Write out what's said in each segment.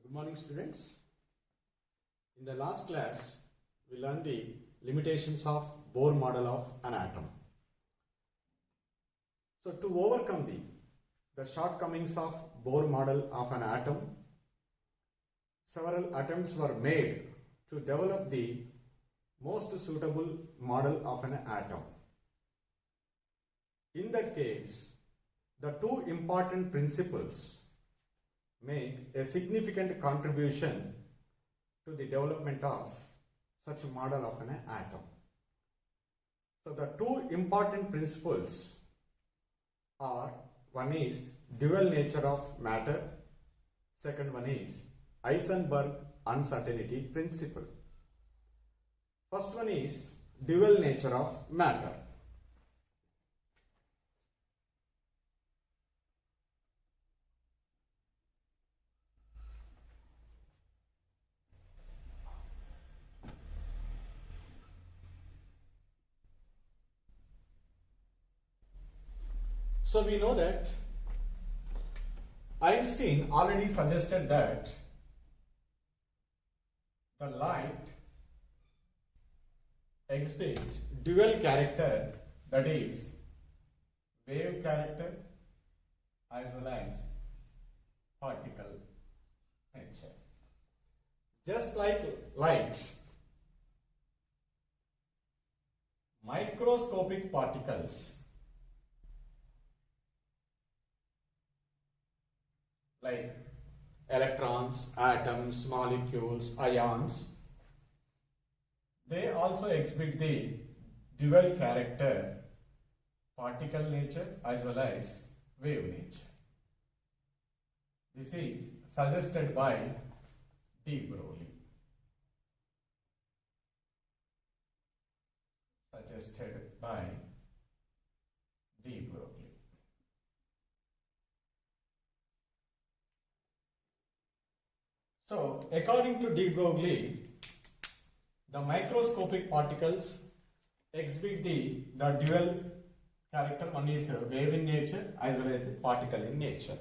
Good morning, students. In the last class, we learned the limitations of Bohr model of an atom. So, to overcome the shortcomings of Bohr model of an atom, several attempts were made to develop the most suitable model of an atom. In that case, the two important principles make a significant contribution to the development of such a model of an atom. So the two important principles are, one is dual nature of matter, second one is Heisenberg uncertainty principle. First one is dual nature of matter. So we know that Einstein already suggested that the light exhibits dual character, that is wave character as well as particle nature. Just like light, microscopic particles like electrons, atoms, molecules, ions, they also exhibit the dual character, particle nature as well as wave nature. This is suggested by de Broglie. Suggested by de Broglie. So, according to de Broglie, the microscopic particles exhibit the dual character. One is wave in nature as well as the particle in nature.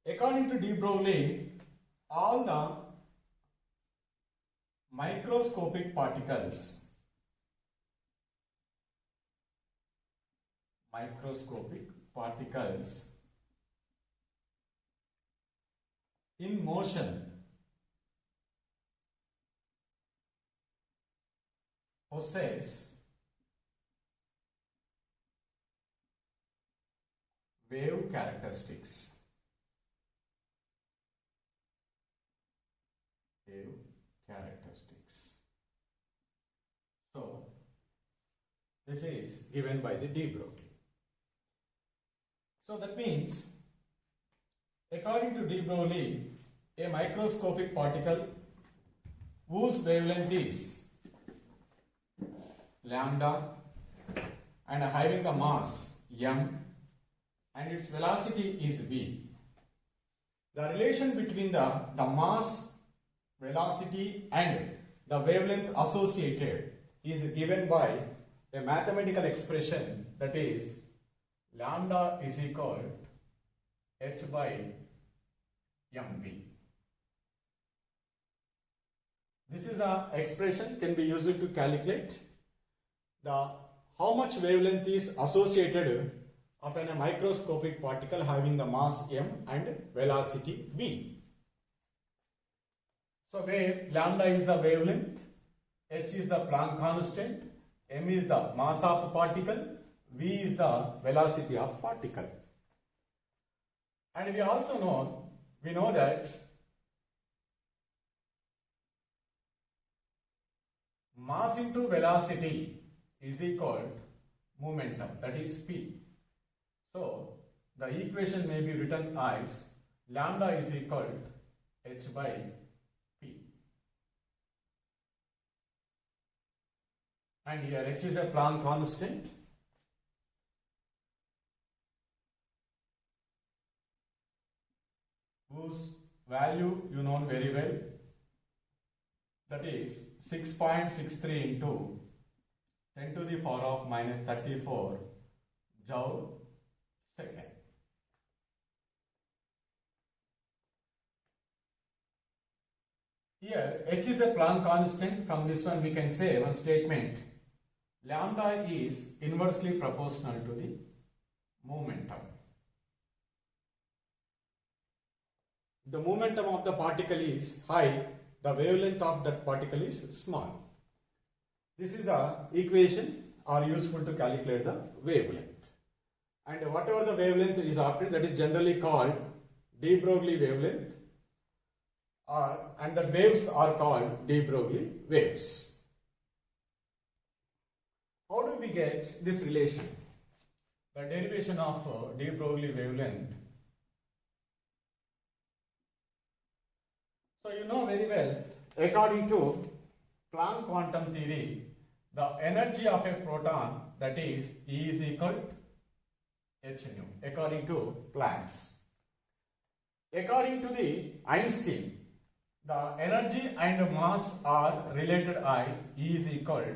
According to de Broglie, all the microscopic particles in motion possess wave characteristics. So, this is given by the de Broglie. So that means, according to de Broglie, a microscopic particle whose wavelength is lambda and having the mass m and its velocity is v. The relation between the mass, velocity and the wavelength associated is given by a mathematical expression, that is lambda is equal h by mv. This is the expression can be used to calculate the how much wavelength is associated of a microscopic particle having the mass m and velocity v. So where lambda is the wavelength, h is the Planck constant, m is the mass of particle, v is the velocity of particle. And we also know that mass into velocity is equal to momentum, that is p. So the equation may be written as lambda is equal to h by p. And here h is a Planck constant. Whose value you know very well, that is 6.63 into 10 to the power of minus 34 joule second. Here h is a Planck constant. From this one we can say one statement: lambda is inversely proportional to the momentum. The momentum of the particle is high, the wavelength of that particle is small. This is the equation are useful to calculate the wavelength. And whatever the wavelength is obtained, that is generally called de Broglie wavelength, and the waves are called de Broglie waves. How do we get this relation? The derivation of de Broglie wavelength. So you know very well, according to Planck quantum theory, the energy of a proton, that is E is equal to h nu, according to Planck's. According to the Einstein, the energy and mass are related as E is equal to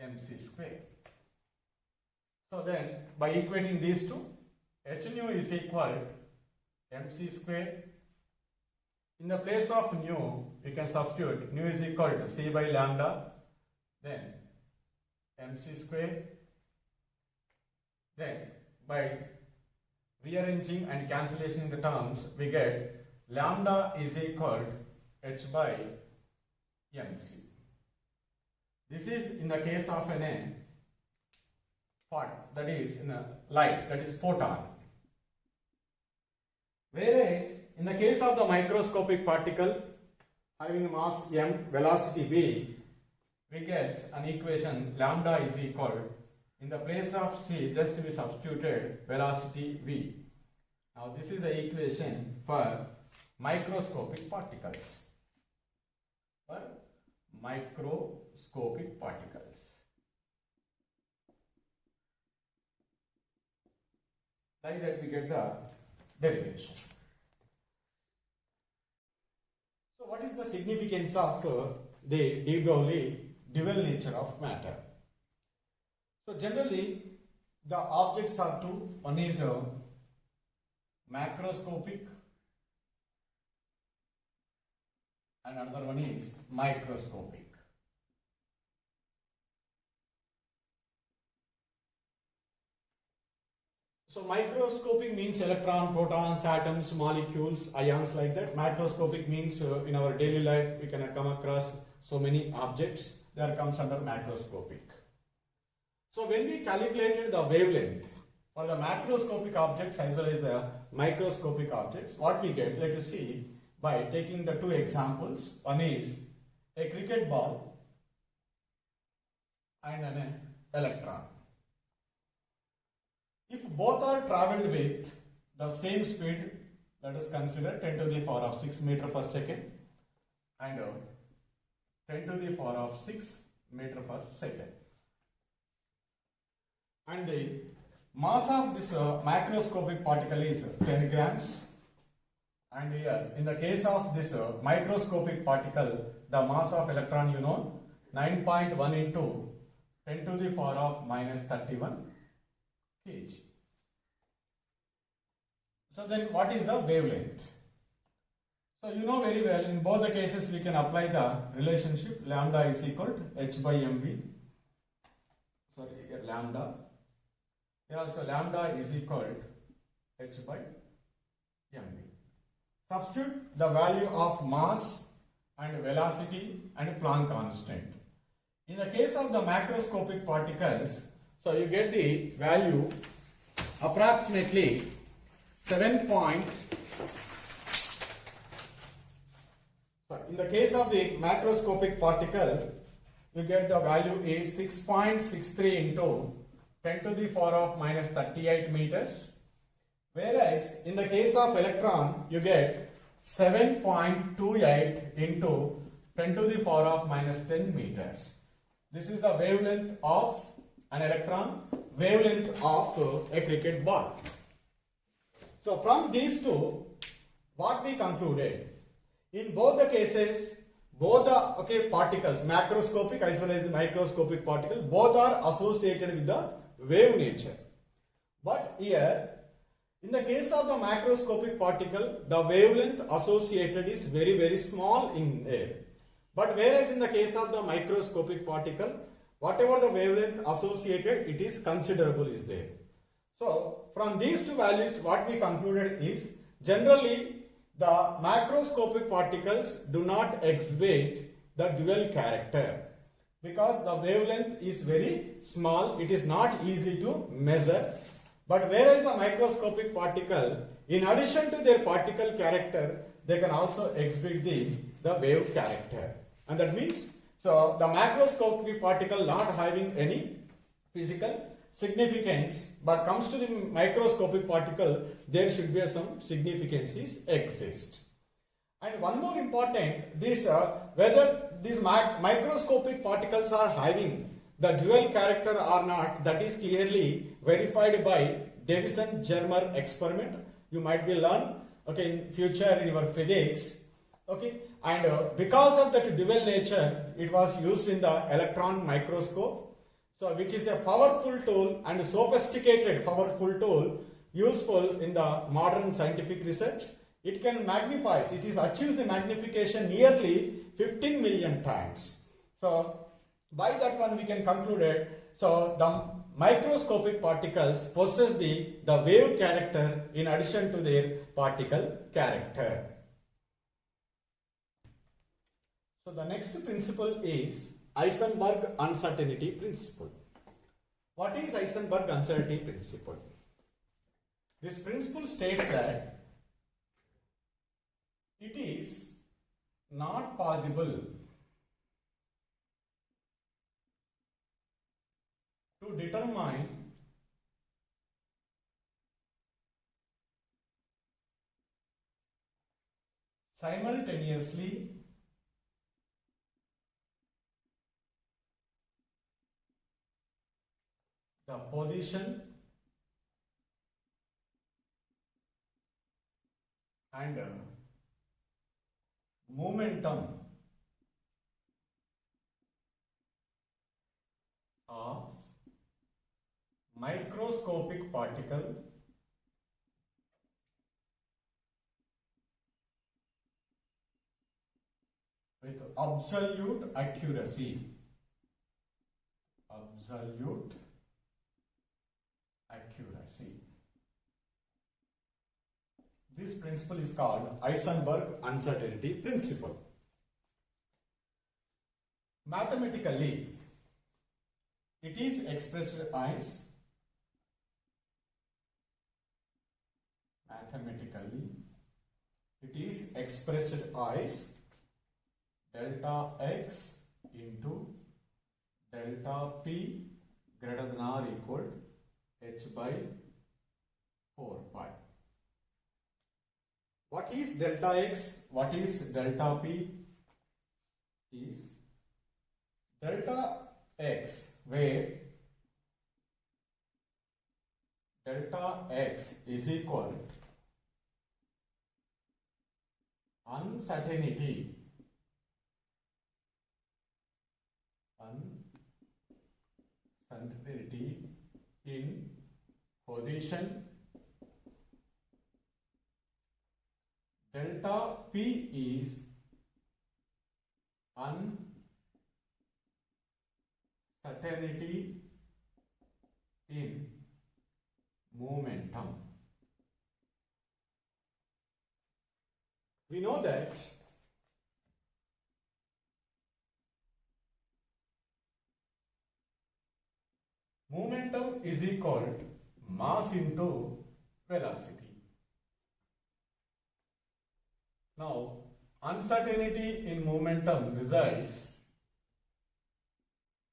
mc square. So then, by equating these two, h nu is equal to mc square. In the place of nu, you can substitute nu is equal to c by lambda, then mc square. Then by rearranging and cancellation the terms, we get lambda is equal to h by mc. This is in the case of an part, that is in a light, that is photon. Whereas in the case of the microscopic particle having mass m, velocity v, we get an equation lambda is equal, in the place of c just we substituted velocity v. Now this is the equation for microscopic particles. For microscopic particles. Like that we get the derivation. So what is the significance of the de Broglie dual nature of matter? So generally the objects are two. One is macroscopic and another one is microscopic. So microscopic means electron, protons, atoms, molecules, ions, like that. Macroscopic means in our daily life we can come across so many objects. That comes under macroscopic. So when we calculated the wavelength for the macroscopic objects as well as the microscopic objects, what we get, let us see by taking the two examples. One is a cricket ball and an electron. If both are travelled with the same speed, let us consider 10 to the power of 6 meter per second and 10 to the power of 6 meter per second. And the mass of this macroscopic particle is 10 grams. And here, in the case of this microscopic particle, the mass of electron, 9.1 into 10 to the power of minus 31 kg. So then what is the wavelength? So you know very well, in both the cases we can apply the relationship lambda is equal to h by mv. Sorry, here lambda. Here also lambda is equal to h by mv. Substitute the value of mass and velocity and Planck constant. In the case of the macroscopic particles, so you get the value approximately 7. In the case of the macroscopic particle, you get the value is 6.63 into 10 to the power of minus 38 meters. Whereas in the case of electron, you get 7.28 into 10 to the power of minus 10 meters. This is the wavelength of an electron, wavelength of a cricket ball. So from these two, what we concluded, in both the cases, both the particles, macroscopic as well as the microscopic particle, both are associated with the wave nature. But here, In the case of the macroscopic particle, the wavelength associated is very, very small in air. But whereas in the case of the microscopic particle, whatever the wavelength associated, it is considerable is there. So from these two values, what we concluded is generally the macroscopic particles do not exhibit the dual character because the wavelength is very small. It is not easy to measure. But whereas the microscopic particle, in addition to their particle character, they can also exhibit the wave character. And that means, so the macroscopic particle not having any physical significance, but comes to the microscopic particle, there should be some significances exist. And one more important, this whether these microscopic particles are having the dual character or not, that is clearly verified by Davison-Germer experiment. You might be learn, okay, in future in your physics, okay. And because of that dual nature, it was used in the electron microscope. So, which is a powerful tool and sophisticated powerful tool useful in the modern scientific research. It can magnify, it is achieved the magnification nearly 15 million times. So, by that one we can conclude it. So, the microscopic particles possess the wave character in addition to their particle character. So, the next principle is Heisenberg uncertainty principle. What is Heisenberg uncertainty principle? This principle states that it is not possible to determine simultaneously the position and momentum of microscopic particle with absolute accuracy. Absolute accuracy. This principle is called Heisenberg uncertainty principle. Mathematically, it is expressed as delta x into delta p greater than or equal h by 4 pi. What is delta x? What is delta p? Is delta x where delta x is equal uncertainty in position, delta p is uncertainty in momentum. We know that momentum is equal to mass into velocity. Now, uncertainty in momentum results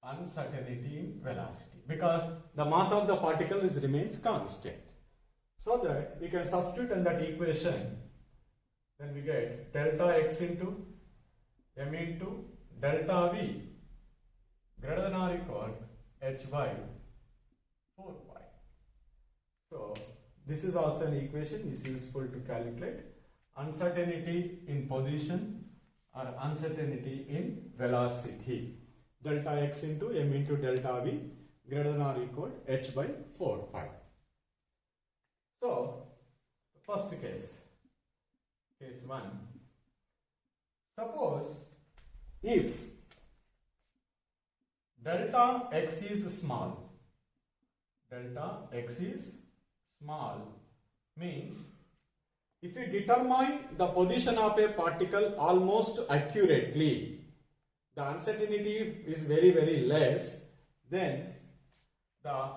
uncertainty in velocity because the mass of the particle remains constant. So that we can substitute in that equation, then we get delta x into m into delta v greater than or equal h by 4 pi. So this is also an equation is useful to calculate uncertainty in position or uncertainty in velocity. Delta x into m into delta v greater than or equal h by 4 pi. So first case 1. Suppose if delta x is small, means if we determine the position of a particle almost accurately, the uncertainty is very, very less, then the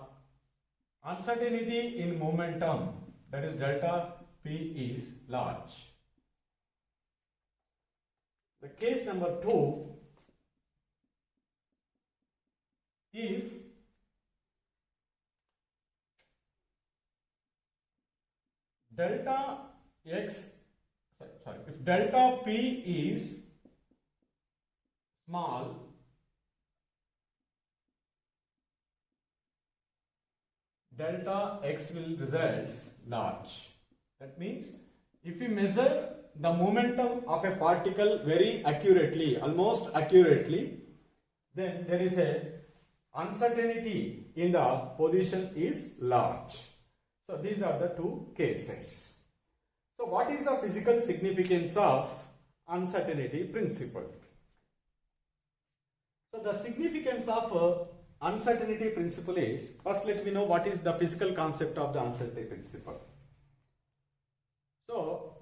uncertainty in momentum, that is delta p, is large. The case number 2, if delta p is small, delta x will result large. That means if we measure the momentum of a particle very accurately, almost accurately, then there is a uncertainty in the position is large. So these are the two cases. So what is the physical significance of uncertainty principle? So the significance of uncertainty principle is, first let me know what is the physical concept of the uncertainty principle. So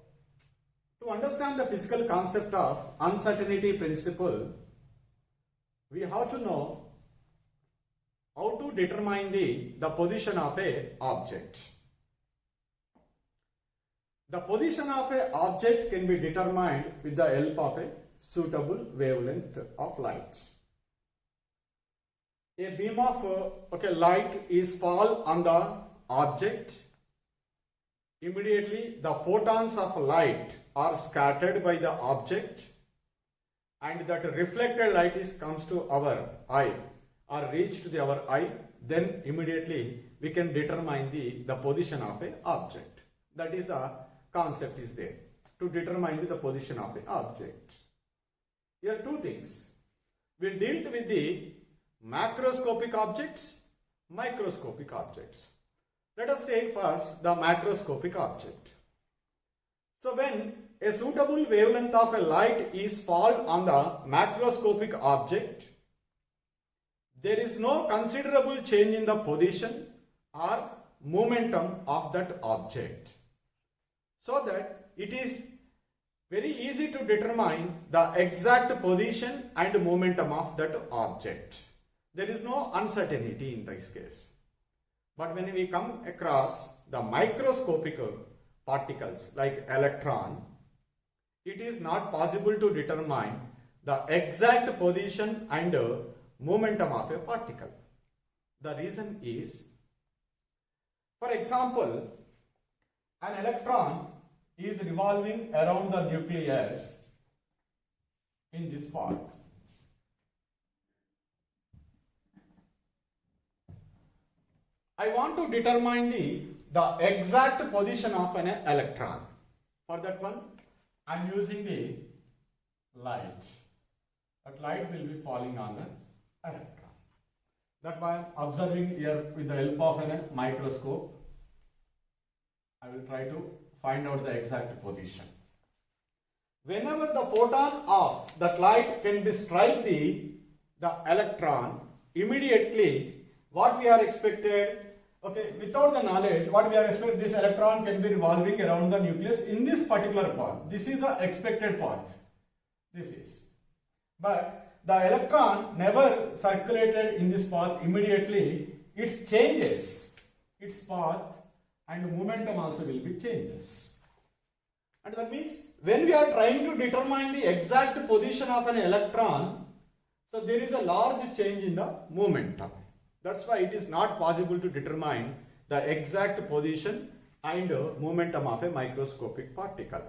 to understand the physical concept of uncertainty principle, we have to know how to determine the position of a object. The position of an object can be determined with the help of a suitable wavelength of light. A beam of light is fall on the object. Immediately the photons of light are scattered by the object, and that reflected light comes to our eye or reached to our eye. Then immediately we can determine the position of an object. That is the concept is there, to determine the position of an object. Here are two things. We dealt with the macroscopic objects, microscopic objects. Let us take first the macroscopic object. So when a suitable wavelength of a light is fall on the macroscopic object, there is no considerable change in the position or momentum of that object, so that it is very easy to determine the exact position and momentum of that object. There is no uncertainty in this case. But when we come across the microscopic particles like electron, it is not possible to determine the exact position and momentum of a particle. The reason is, for example, an electron is revolving around the nucleus in this path. I want to determine the exact position of an electron. For that one, I am using the light. That light will be falling on the electron. That I am observing here with the help of a microscope. I will try to find out the exact position. Whenever the photon of that light can be strike the electron, immediately what we are expected, without the knowledge, what we are expected, this electron can be revolving around the nucleus in this particular path. This is the expected path. This is. But the electron never circulated in this path. Immediately it changes its path, and momentum also will be changes. And that means when we are trying to determine the exact position of an electron, so there is a large change in the momentum. That's why it is not possible to determine the exact position and momentum of a microscopic particle.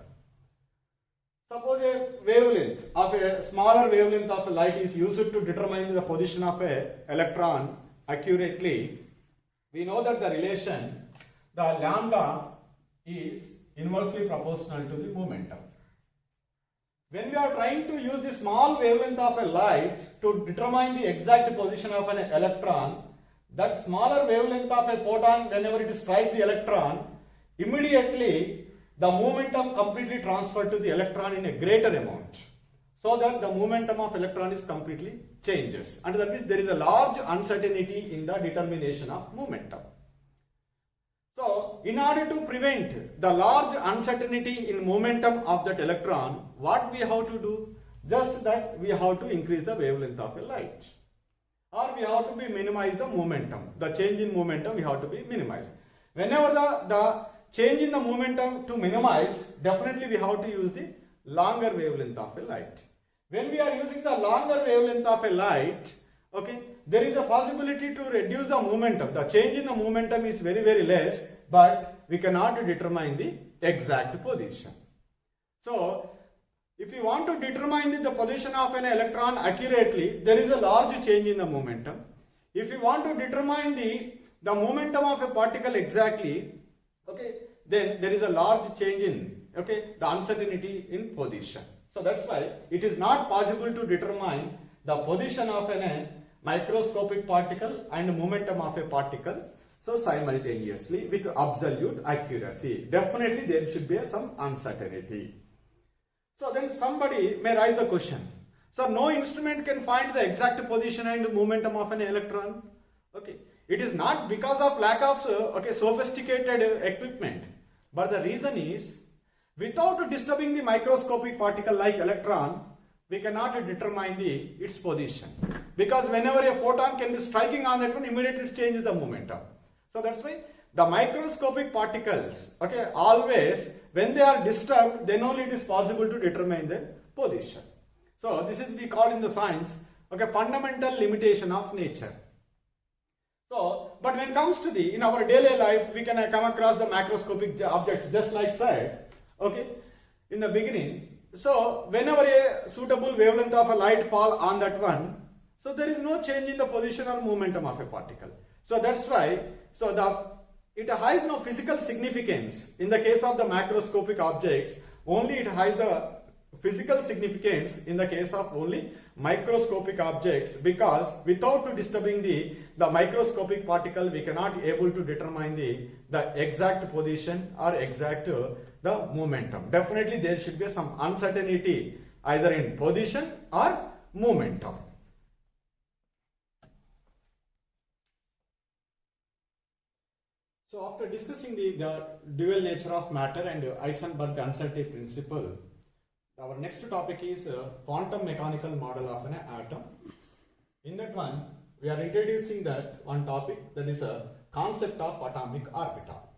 Suppose a wavelength of a smaller wavelength of light is used to determine the position of an electron accurately. We know that the relation, the lambda, is inversely proportional to the momentum. When we are trying to use the small wavelength of a light to determine the exact position of an electron, that smaller wavelength of a photon, whenever it strikes the electron, immediately the momentum completely transferred to the electron in a greater amount, so that the momentum of electron is completely changes, and that means there is a large uncertainty in the determination of momentum. So in order to prevent the large uncertainty in momentum of that electron, what we have to do? Just that we have to increase the wavelength of a light, or we have to minimize the momentum. The change in momentum we have to be minimized. Whenever the change in the momentum to minimize, definitely we have to use the longer wavelength of a light. When we are using the longer wavelength of a light, okay, there is a possibility to reduce the momentum. The change in the momentum is very, very less, but we cannot determine the exact position. So if you want to determine the position of an electron accurately, there is a large change in the momentum. If you want to determine the momentum of a particle exactly, okay, then there is a large change in, okay, the uncertainty in position. So that's why it is not possible to determine the position of a microscopic particle and momentum of a particle so simultaneously with absolute accuracy. Definitely there should be some uncertainty. So then somebody may raise the question, so no instrument can find the exact position and momentum of an electron. Okay, it is not because of lack of sophisticated equipment, but the reason is, without disturbing the microscopic particle like electron, we cannot determine its position, because whenever a photon can be striking on that one, immediately it changes the momentum. So that's why the microscopic particles, okay, always when they are disturbed, then only it is possible to determine their position. So this is we call in the science, okay, fundamental limitation of nature. So, but when it comes to in our daily life, we can come across the macroscopic objects, just like said, okay, in the beginning. So whenever a suitable wavelength of a light fall on that one, so there is no change in the position or momentum of a particle. So that's why, it has no physical significance. In the case of the macroscopic objects, only it has the physical significance in the case of only microscopic objects, because without disturbing the microscopic particle, we cannot able to determine the exact position or exact the momentum. Definitely there should be some uncertainty either in position or momentum. So after discussing the dual nature of matter and Heisenberg uncertainty principle, our next topic is quantum mechanical model of an atom. In that one, we are introducing that one topic, that is a concept of atomic orbital.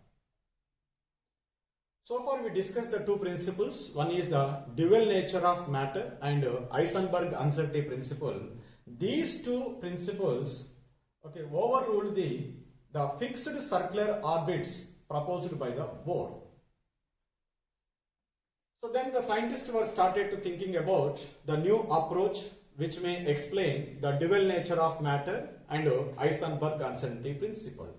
So far we discussed the two principles. One is the dual nature of matter and Heisenberg uncertainty principle. These two principles, okay, overruled the fixed circular orbits proposed by the Bohr. So then the scientists were started to thinking about the new approach which may explain the dual nature of matter and Heisenberg uncertainty principle.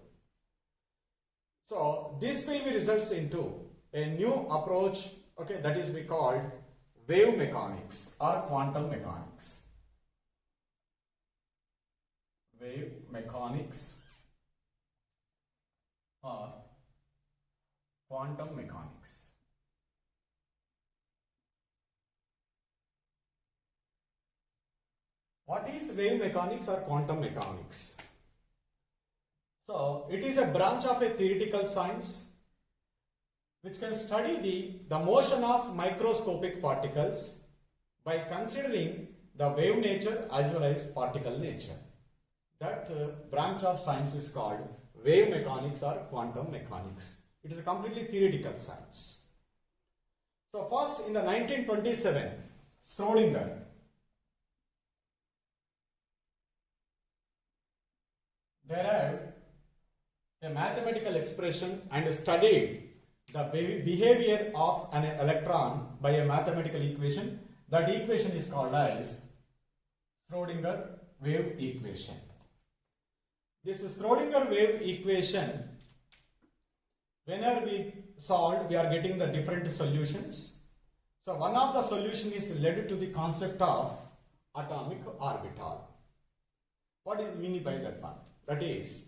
So this will be results into a new approach, okay, that is we called wave mechanics or quantum mechanics. Wave mechanics or quantum mechanics. What is wave mechanics or quantum mechanics? So it is a branch of a theoretical science which can study the motion of microscopic particles by considering the wave nature as well as particle nature. That branch of science is called wave mechanics or quantum mechanics. It is a completely theoretical science. So first in the 1927, Schrödinger derived a mathematical expression and studied the behavior of an electron by a mathematical equation. That equation is called as Schrödinger wave equation. This Schrödinger wave equation, whenever we solve, we are getting the different solutions. So one of the solution is related to the concept of atomic orbital. What is meant by that one? That is,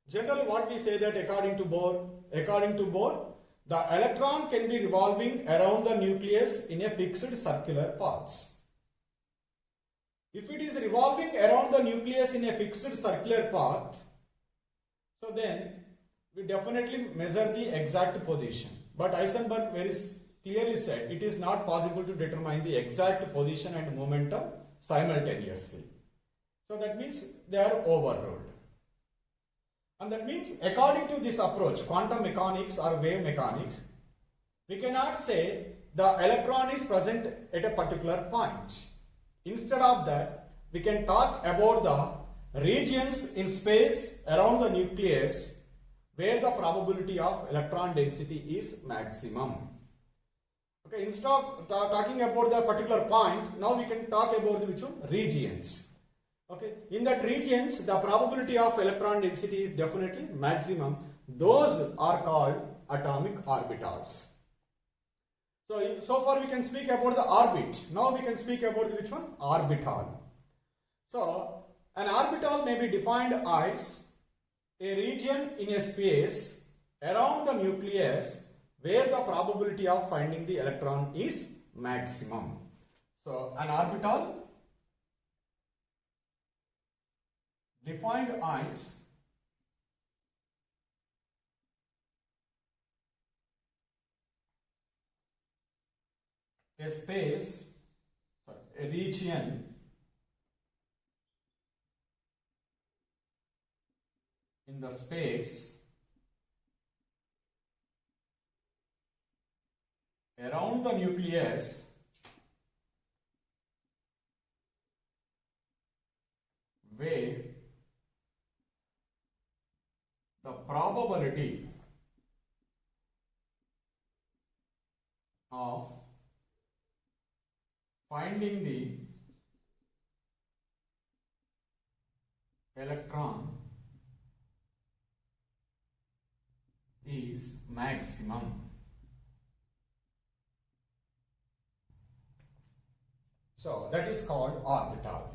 generally what we say that according to Bohr, the electron can be revolving around the nucleus in a fixed circular path. If it is revolving around the nucleus in a fixed circular path, so then we definitely measure the exact position. But Heisenberg very clearly said it is not possible to determine the exact position and momentum simultaneously. So that means they are overruled. And that means according to this approach, quantum mechanics or wave mechanics, we cannot say the electron is present at a particular point. Instead of that, we can talk about the regions in space around the nucleus where the probability of electron density is maximum. Okay, instead of talking about the particular point, now we can talk about which one? Regions. Okay, in that regions, the probability of electron density is definitely maximum. Those are called atomic orbitals. So far we can speak about the orbit. Now we can speak about which one? Orbital. So an orbital may be defined as a region in a space around the nucleus where the probability of finding the electron is maximum. So an orbital defined as a space, a region in the space around the nucleus where the probability of finding the electron is maximum. So that is called orbital.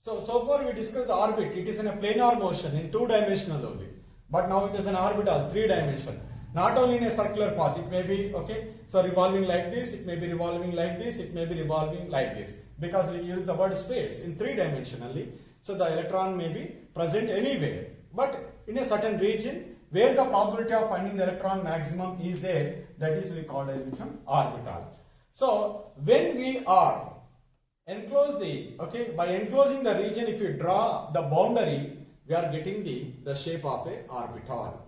So far we discussed the orbit. It is in a planar motion in 2-dimensional only. But now it is an orbital, 3-dimensional. Not only in a circular path, it may be, okay, so revolving like this, it may be revolving like this, it may be revolving like this. Because we use the word space in 3-dimensionally. So the electron may be present anywhere. But in a certain region where the probability of finding the electron maximum is there, that is we call as which one? Orbital. So when we are by enclosing the region, if you draw the boundary, we are getting the shape of a orbital.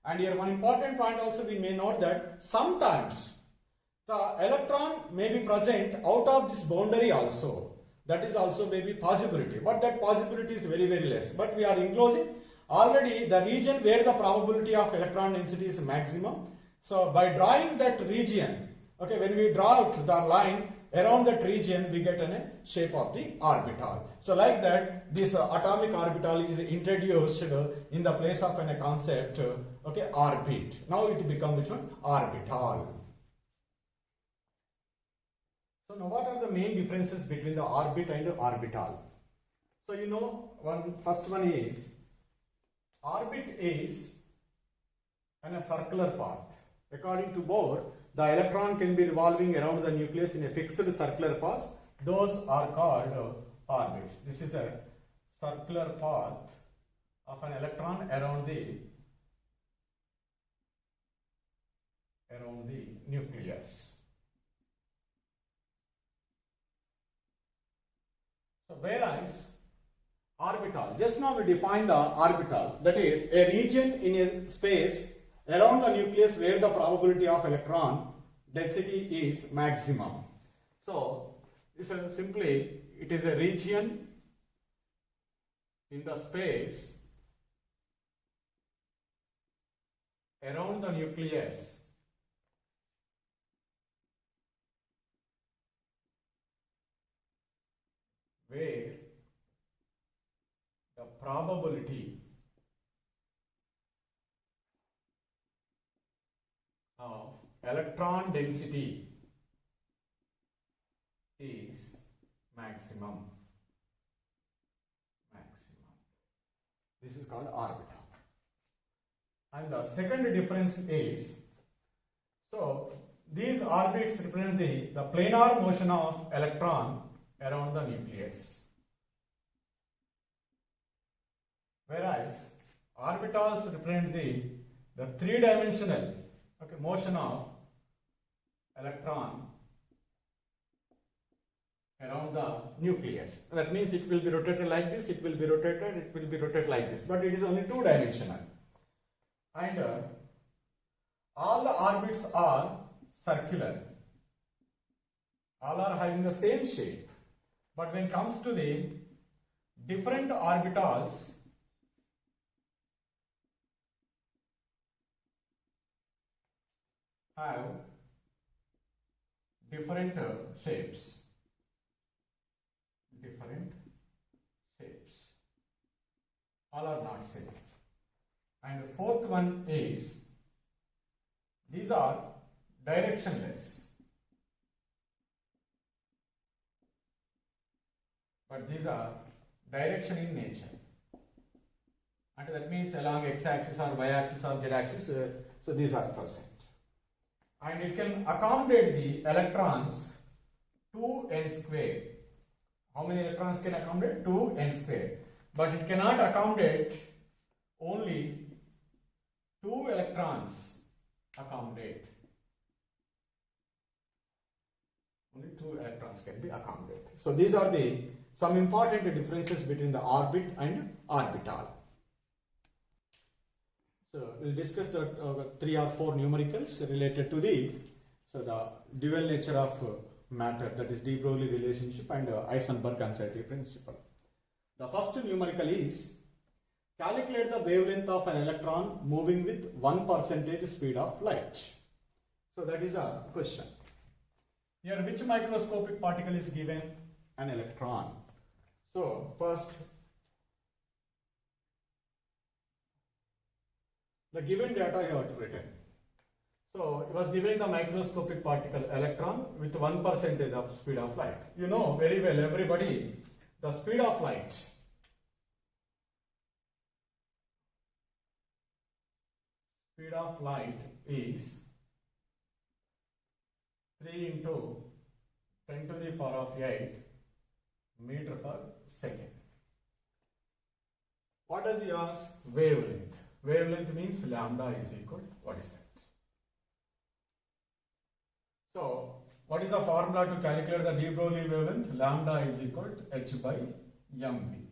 And here one important point also we may note that sometimes the electron may be present out of this boundary also. That is also maybe possibility, but that possibility is very, very less. But we are enclosing already the region where the probability of electron density is maximum. So by drawing that region, okay, when we draw out the line around that region, we get a shape of the orbital. So like that, this atomic orbital is introduced in the place of a concept, okay, orbit. Now it becomes which one? Orbital. So now what are the main differences between the orbit and the orbital? So you know, first one is, orbit is in a circular path. According to Bohr, the electron can be revolving around the nucleus in a fixed circular path. Those are called orbits. This is a circular path of an electron around the nucleus. So whereas orbital, just now we define the orbital, that is a region in a space around the nucleus where the probability of electron density is maximum. So this is simply, it is a region in the space around the nucleus where the probability of electron density is maximum. This is called orbital. And the second difference is So these orbits represent the planar motion of electron around the nucleus, whereas orbitals represent the three-dimensional motion of electron around the nucleus. That means it will be rotated like this, it will be rotated like this, but it is only two-dimensional. And all the orbits are circular. All are having the same shape. But when it comes to the different orbitals, have different shapes. All are not same. And the fourth one is, these are directionless, but these are direction in nature. And that means along x-axis or y-axis or z-axis, so these are present. And it can accommodate the electrons 2n square. How many electrons can accommodate? 2n square. But it cannot accommodate only 2 electrons accommodate. Only 2 electrons can be accommodated. So these are some important differences between the orbit and orbital. So we'll discuss the 3 or 4 numericals related to the dual nature of matter, that is de Broglie relationship and Heisenberg uncertainty principle. The first numerical is, calculate the wavelength of an electron moving with 1% speed of light. So that is a question. Here, which microscopic particle is given? An electron. So first, the given data you have to written. So it was given the microscopic particle electron with 1% of speed of light. You know very well, everybody, the speed of light. Speed of light is 3 into 10 to the power of 8 meter per second. What does he ask? Wavelength. Wavelength means lambda is equal. What is that? So, what is the formula to calculate the de Broglie wavelength? Lambda is equal to h by mv.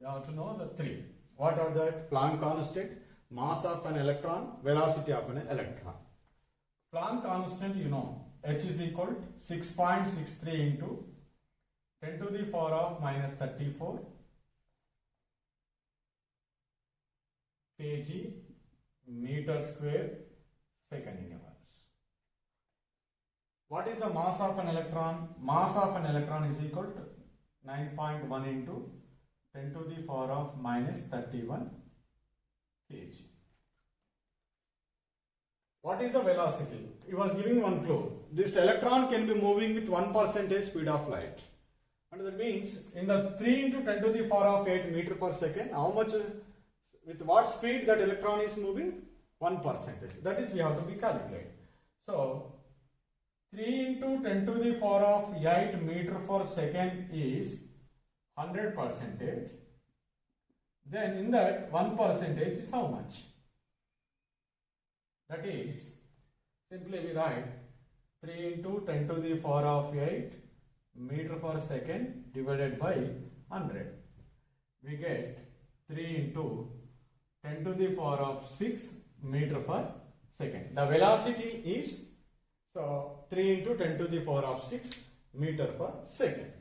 You have to know the 3. What are that? Planck constant, mass of an electron, velocity of an electron. Planck constant, you know, h is equal to 6.63 into 10 to the power of minus 34 kg meter square second universe. What is the mass of an electron? Mass of an electron is equal to 9.1 into 10 to the power of minus 31 kg. What is the velocity? He was giving one clue. This electron can be moving with 1% speed of light. And that means in the 3 into 10 to the power of 8 meter per second, how much, with what speed that electron is moving? 1%. That is, we have to be calculated. So 3 into 10 to the power of 8 meter per second is 100%. Then in that 1% is how much? That is, simply we write 3 into 10 to the power of 8 meter per second divided by 100. We get 3 into 10 to the power of 6 meter per second. The velocity is, so 3 into 10 to the power of 6 meter per second.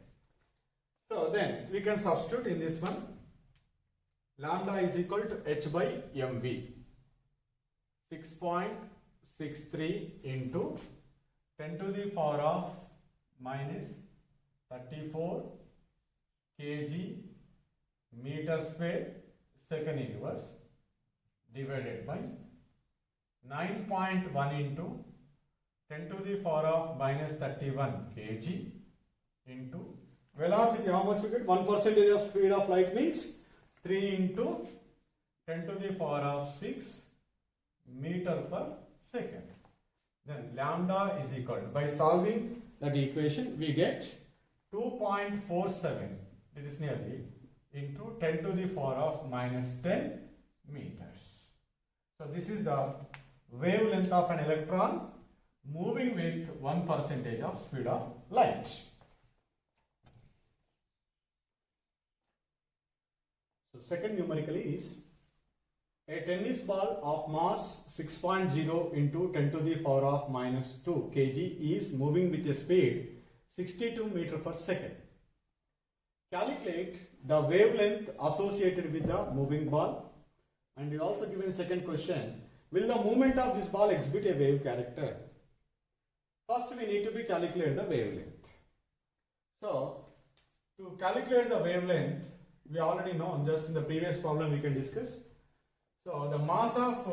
So then we can substitute in this one. Lambda is equal to h by mv. 6.63 into 10 to the power of minus 34 kg meter square second inverse divided by 9.1 into 10 to the power of minus 31 kg into velocity. How much we get? 1% of speed of light means 3 into 10 to the power of 6 meter per second. then lambda is equal to, by solving that equation we get 2.47, it is nearly, into 10 to the power of minus 10 meters. So this is the wavelength of an electron moving with 1% of speed of light. So second numerically is a tennis ball of mass 6.0 into 10 to the power of minus 2 kg is moving with a speed 62 meter per second. Calculate the wavelength associated with the moving ball, and we also given second question, will the movement of this ball exhibit a wave character? First we need to calculate the wavelength. So to calculate the wavelength, we already know, just in the previous problem we can discuss. So the mass of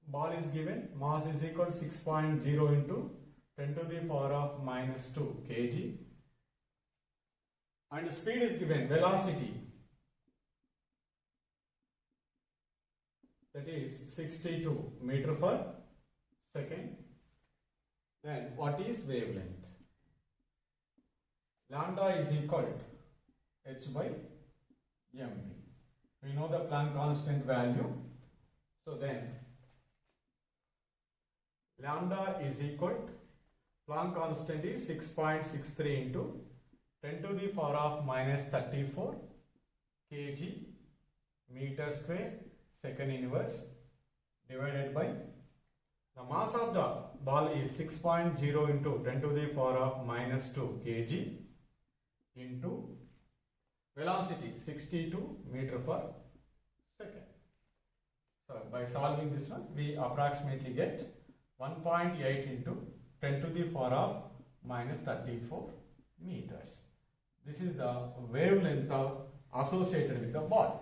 ball is given, mass is equal to 6.0 into 10 to the power of minus 2 kg, and speed is given, velocity, that is 62 meter per second. Then what is wavelength? Lambda is equal to h by mv. We know the Planck constant value. So then lambda is equal to, Planck constant is 6.63 into 10 to the power of minus 34 kg meter square second inverse divided by the mass of the ball is 6.0 into 10 to the power of minus 2 kg into velocity 62 meter per second. So by solving this one, we approximately get 1.8 into 10 to the power of minus 34 meters. This is the wavelength associated with the ball.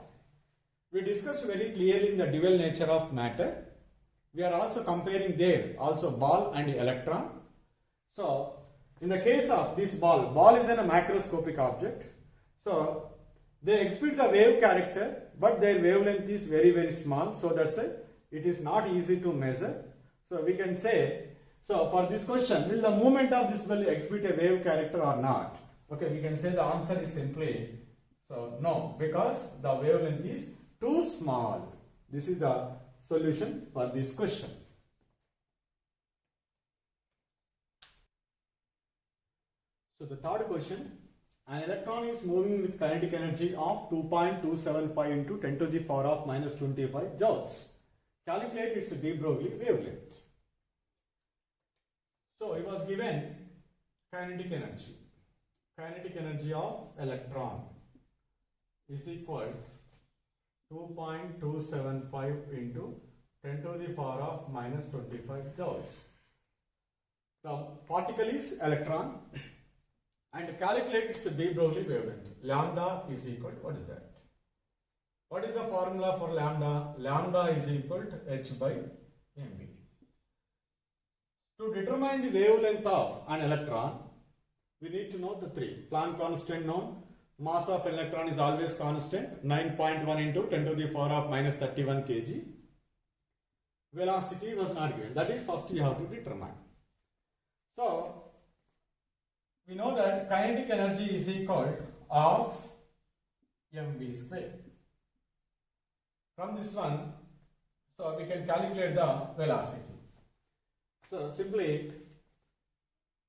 We discussed very clearly in the dual nature of matter. We are also comparing there also ball and electron. So in the case of this ball is a macroscopic object. So they exhibit the wave character, but their wavelength is very, very small. So that's it is not easy to measure. So we can say, so for this question, will the movement of this will exhibit a wave character or not? Okay, we can say the answer is simply, so no, because the wavelength is too small. This is the solution for this question. So the third question, an electron is moving with kinetic energy of 2.275 into 10 to the power of minus 25 joules. Calculate its de Broglie wavelength. So it was given kinetic energy. Kinetic energy of electron is equal to 2.275 into 10 to the power of minus 25 joules. The particle is electron, and calculate its de Broglie wavelength. Lambda is equal to, what is that? What is the formula for lambda? Lambda is equal to h by mv. To determine the wavelength of an electron, we need to know the three. Planck constant known, mass of an electron is always constant, 9.1 into 10 to the power of minus 31 kg. Velocity was not given. That is first we have to determine. So we know that kinetic energy is equal to of mv square. From this one, so we can calculate the velocity. So simply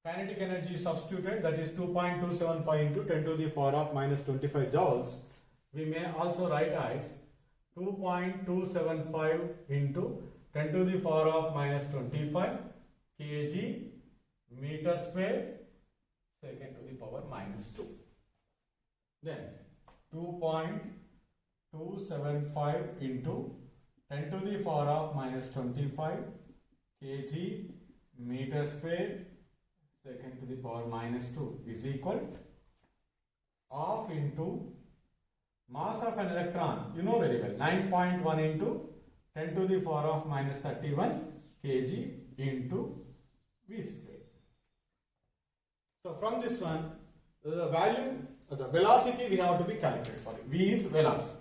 kinetic energy is substituted, that is 2.275 into 10 to the power of minus 25 joules. We may also write as 2.275 into 10 to the power of minus 25 kg meter square second to the power minus 2. Then 2.275 into 10 to the power of minus 25 kg meter square second to the power minus 2 is equal to half into mass of an electron, you know very well, 9.1 into 10 to the power of minus 31 kg into v square. So from this one, the value, the velocity we have to be calculated, v is velocity.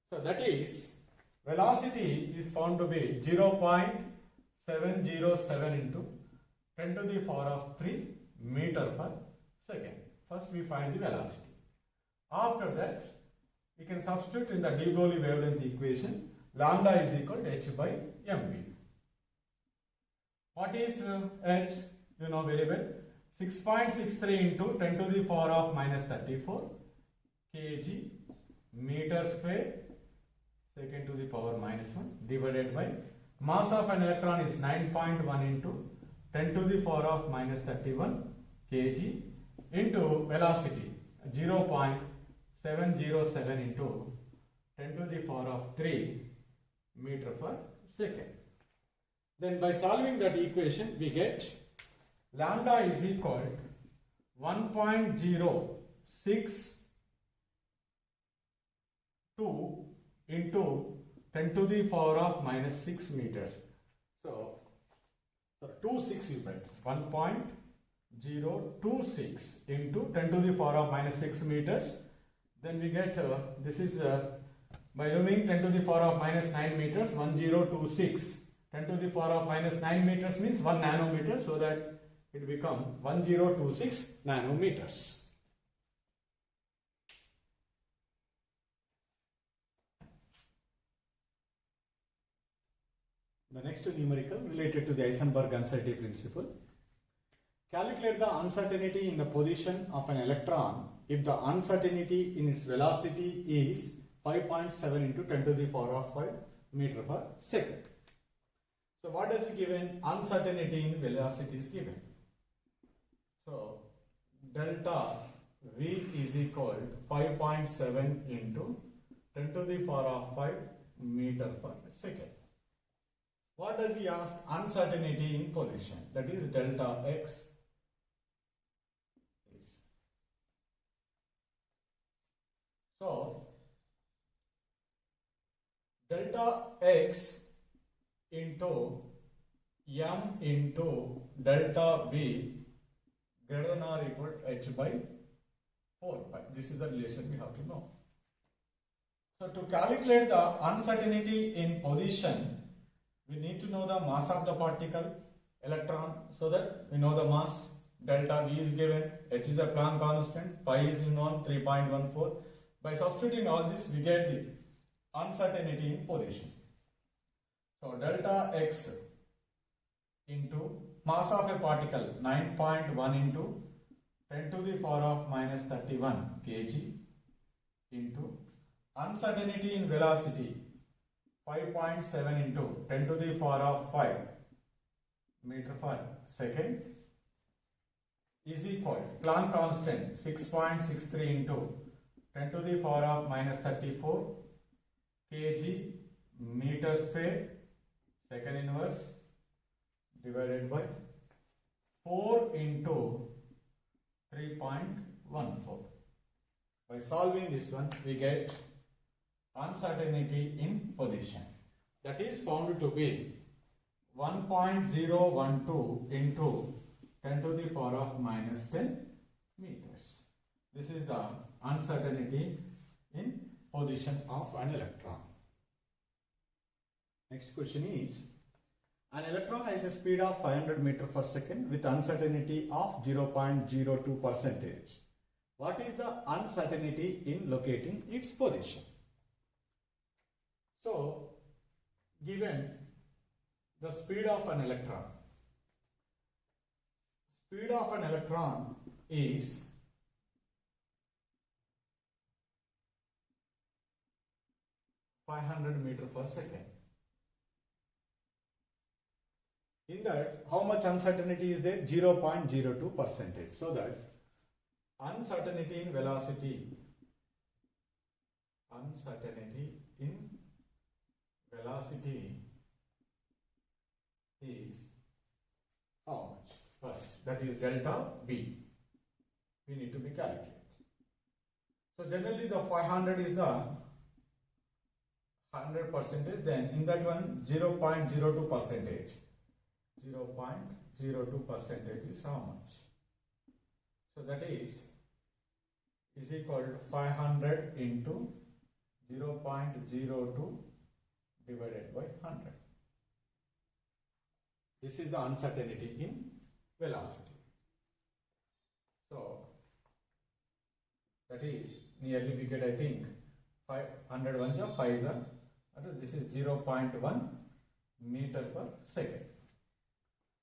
So that is, velocity is found to be 0.6 707 into 10 to the power of 3 meter per second. First we find the velocity. After that, we can substitute in the de Broglie wavelength equation, lambda is equal to h by mv. What is h? You know very well. 6.63 into 10 to the power of minus 34 kg meter square second to the power minus 1 divided by mass of an electron is 9.1 into 10 to the power of minus 31 kg into velocity 0.707 into 10 to the power of 3 meter per second. Then by solving that equation we get lambda is equal to 1.062 into 10 to the power of minus 6 meters. So 26 you write 1.026 into 10 to the power of minus 6 meters. Then we get this is by doing 10 to the power of minus 9 meters 1026. 10 to the power of minus 9 meters means 1 nanometer, so that it becomes 1026 nanometers. The next numerical related to the Heisenberg uncertainty principle. Calculate the uncertainty in the position of an electron if the uncertainty in its velocity is 5.7 into 10 to the power of 5 meter per second. So what is given? Uncertainty in velocity is given. So delta V is equal to 5.7 into 10 to the power of 5 meter per second. What does he ask? Uncertainty in position, that is delta x. So delta x into m into delta v greater than or equal to h by 4 pi. This is the relation we have to know. So to calculate the uncertainty in position, we need to know the mass of the particle, electron, so that we know the mass. Delta V is given, h is a Planck constant, pi is known 3.14. By substituting all this, we get the uncertainty in position. So delta x into mass of a particle 9.1 into 10 to the power of minus 31 kg into uncertainty in velocity 5.7 into 10 to the power of 5 meter per second is equal to Planck constant 6.63 into 10 to the power of minus 34 kg meter square second inverse divided by 4 into 3.14. By solving this one, we get uncertainty in position, that is found to be 1.012 into 10 to the power of minus 10 meters. This is the uncertainty in position of an electron. Next question is, an electron has a speed of 500 meters per second with uncertainty of 0.02%. What is the uncertainty in locating its position? So, given the speed of an electron is (500 meters per second). In that, how much uncertainty is there? 0.02%. So that uncertainty in velocity is how much? First, that is delta V. We need to be calculated. So generally the 500 is the 100%, then in that one 0.02%. 0.02% is how much? So that is equal to 500 into 0.02 divided by 100. This is the uncertainty in velocity. So that is nearly we get, I think, 500 ones are 5 are, this is 0.1 meter per second.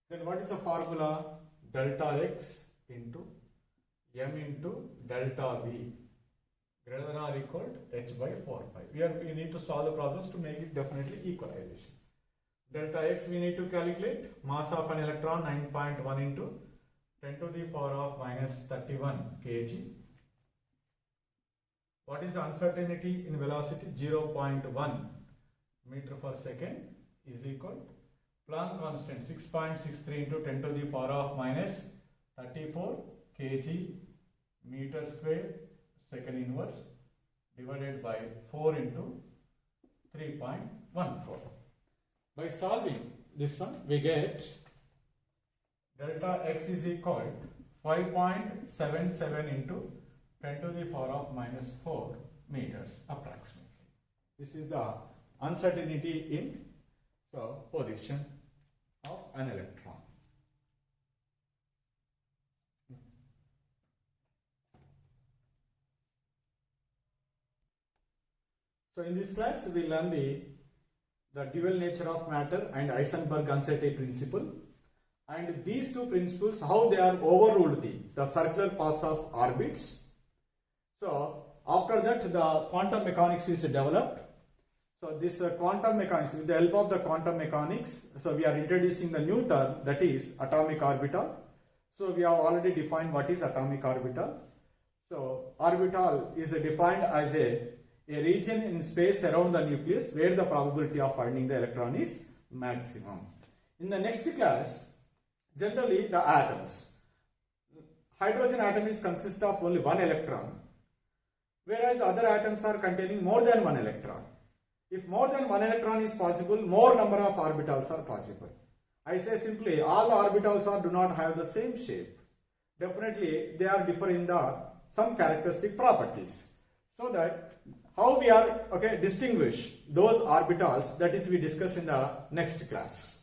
Then what is the formula? Delta x into m into delta v greater than or equal to h by 4 pi. We need to solve the problems to make it definitely equalization. Delta x we need to calculate. Mass of an electron 9.1 into 10 to the power of minus 31 kg. What is the uncertainty in velocity? 0.1 meter per second is equal to Planck constant 6.63 into 10 to the power of minus 34 kg meter square second inverse divided by 4 into 3.14. By solving this one, we get delta x is equal to 5.77 into 10 to the power of minus 4 meters approximately. This is the uncertainty in the position of an electron. So in this class we learn the dual nature of matter and Heisenberg uncertainty principle, and these two principles how they are overruled the circular paths of orbits. So after that the quantum mechanics is developed. So this quantum mechanics, with the help of the quantum mechanics, so we are introducing the new term, that is atomic orbital. So we have already defined what is atomic orbital. So orbital is defined as a region in space around the nucleus where the probability of finding the electron is maximum. In the next class, generally the atoms. Hydrogen atom is consist of only one electron, whereas the other atoms are containing more than one electron. If more than one electron is possible, more number of orbitals are possible. I say simply all the orbitals do not have the same shape. Definitely they are different in some characteristic properties. So that how we are distinguish those orbitals, that is we discuss in the next class.